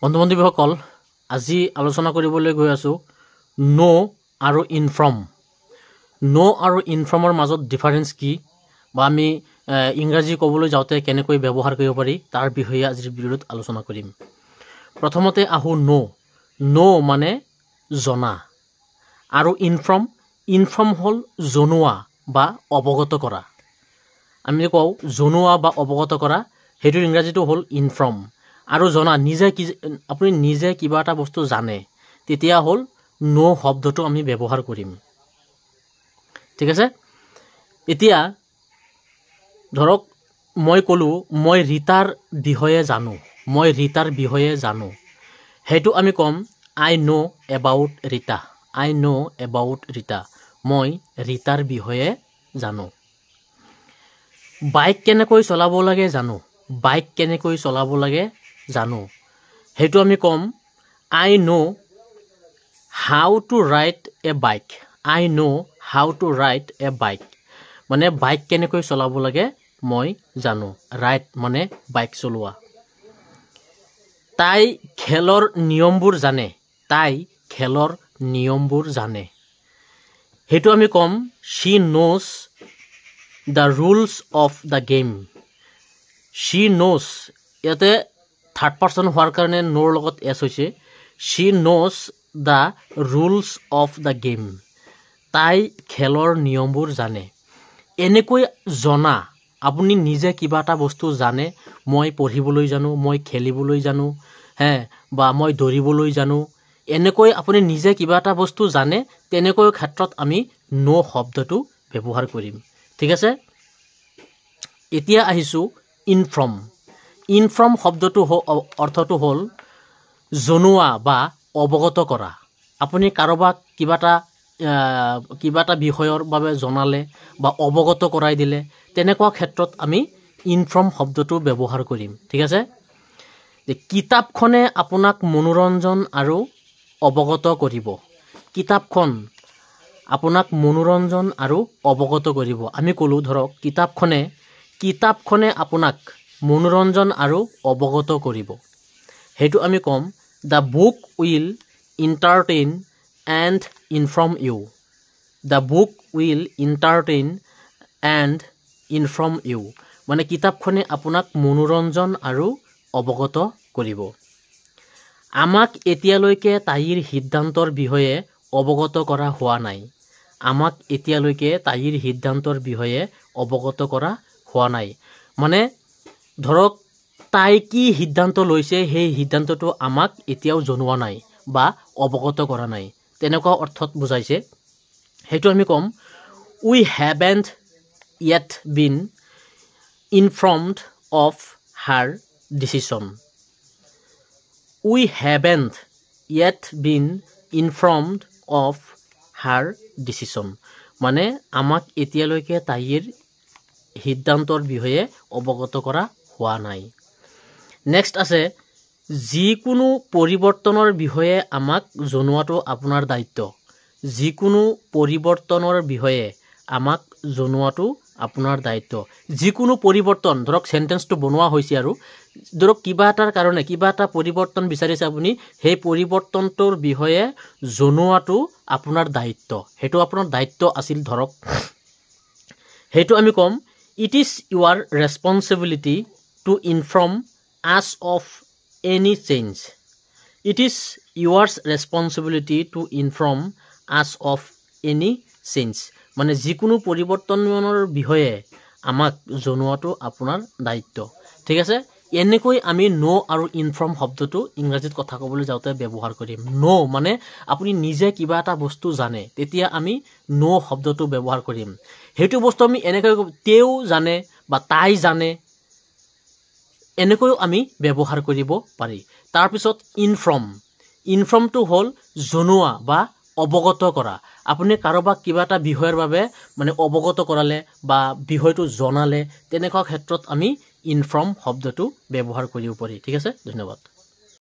বন্ধু বান্ধৱীসকল আজি আলোচনা কৰিবলৈ গৈ আছো নো আৰু ইনফৰ্ম। নো আৰু ইনফৰ্মৰ মাজত ডিফাৰেন্স কি বা আমি ইংৰাজী ক'বলৈ যাওঁতে কেনেকৈ ব্যৱহাৰ কৰিব পাৰি তাৰ বিষয়ে আজিৰ ভিডিঅ'ত আলোচনা কৰিম। প্ৰথমতে আহো নো। নো মানে জনা আৰু ইনফৰ্ম হ'ল জনোৱা বা অৱগত কৰা। আমি কওঁ জনোৱা বা অৱগত কৰা, সেইটোৰ ইংৰাজীটো হ'ল ইনফৰ্ম। আৰু জনা আপুনি নিজে কিবা এটা বস্তু জানে তেতিয়া হ'ল নো শব্দটো আমি ব্যৱহাৰ কৰিম। ঠিক আছে, এতিয়া ধৰক মই ক'লো মই ৰীতাৰ বিষয়ে জানো, সেইটো আমি ক'ম আই নো এবাউট ৰীতা। মই ৰীতাৰ বিষয়ে জানো। বাইক কেনেকৈ চলাব লাগে জানো, সেইটো আমি ক'ম I know how to ride A bike. মানে বাইক কেনেকৈ চলাব লাগে মই জানো। ৰাইড মানে বাইক চলোৱা। তাই খেলৰ নিয়মবোৰ জানে, সেইটো আমি ক'ম she knows the rules of the game. ইয়াতে থাৰ্ড পাৰ্চন হোৱাৰ কাৰণে নোৰ লগত এছ হৈছে। she knows the rules of the game. তাই খেলৰ নিয়মবোৰ জানে। এনেকৈ জনা, আপুনি নিজে কিবা এটা বস্তু জানে, মই পঢ়িবলৈ জানো, মই খেলিবলৈ জানো, বা মই দৌৰিবলৈ জানো, এনেকৈ আপুনি নিজে কিবা এটা বস্তু জানে, তেনেকৈ ক্ষেত্ৰত আমি নো শব্দটো ব্যৱহাৰ কৰিম। ঠিক আছে, এতিয়া আহিছোঁ ইনফৰ্ম শব্দটো অৰ্থটো হ'ল জনোৱা বা অৱগত কৰা। আপুনি কাৰোবাক কিবা এটা বিষয়ৰ বাবে জনালে বা অৱগত কৰাই দিলে, তেনেকুৱা ক্ষেত্ৰত আমি ইনফৰ্ম শব্দটো ব্যৱহাৰ কৰিম। ঠিক আছে, কিতাপখনে আপোনাক মনোৰঞ্জন আৰু অৱগত কৰিব। কিতাপখন আপোনাক মনোৰঞ্জন আৰু অৱগত কৰিব। আমি ক'লো ধৰক কিতাপখনে আপোনাক মনোৰঞ্জন আৰু অৱগত কৰিব, সেইটো আমি ক'ম the book will entertain and inform you. মানে কিতাপখনে আপোনাক মনোৰঞ্জন আৰু অৱগত কৰিব। আমাক এতিয়ালৈকে তাইৰ সিদ্ধান্তৰ বিষয়ে অৱগত কৰা হোৱা নাই। মানে ধৰক তাই কি সিদ্ধান্ত লৈছে সেই সিদ্ধান্তটো আমাক এতিয়াও জনোৱা নাই বা অৱগত কৰা নাই, তেনেকুৱা অৰ্থত বুজাইছে। সেইটো আমি ক'ম we haven't yet been informed of her decision. মানে আমাক এতিয়ালৈকে তাইৰ সিদ্ধান্তৰ বিষয়ে অৱগত কৰা হোৱা নাই। নেক্সট আছে যিকোনো পৰিৱৰ্তনৰ বিষয়ে আমাক জনোৱাটো আপোনাৰ দায়িত্ব। যিকোনো পৰিৱৰ্তন, ধৰক চেণ্টেন্সটো বনোৱা হৈছে আৰু ধৰক কিবা এটা পৰিৱৰ্তন বিচাৰিছে আপুনি, সেই পৰিৱৰ্তনটোৰ বিষয়ে জনোৱাটো আপোনাৰ দায়িত্ব, সেইটো আপোনাৰ দায়িত্ব আছিল ধৰক। সেইটো আমি ক'ম it is your responsibility to inform us of any change. মানে যিকোনো পৰিৱৰ্তনৰ বিষয়ে আমাক জনোৱাটো আপোনাৰ দায়িত্ব। ঠিক আছে, এনেকৈ আমি নো আৰু ইনফৰ্ম শব্দটো ইংৰাজীত কথা ক'বলৈ যাওঁতে ব্যৱহাৰ কৰিম। নো মানে আপুনি নিজে কিবা এটা বস্তু জানে, তেতিয়া আমি নো শব্দটো ব্যৱহাৰ কৰিম। সেইটো বস্তু আমি এনেকৈ তেওঁ জানে বা তাই জানে, এনেকৈও আমি ব্যৱহাৰ কৰিব পাৰি। তাৰপিছত ইনফৰ্মটো হ'ল জনোৱা বা অৱগত কৰা। আপুনি কাৰোবাক কিবা এটা বিষয়ৰ বাবে মানে অৱগত কৰালে বা বিষয়টো জনালে, তেনেকুৱা ক্ষেত্ৰত আমি ইনফৰ্ম শব্দটো ব্যৱহাৰ কৰিব পাৰি। ঠিক আছে, ধন্যবাদ।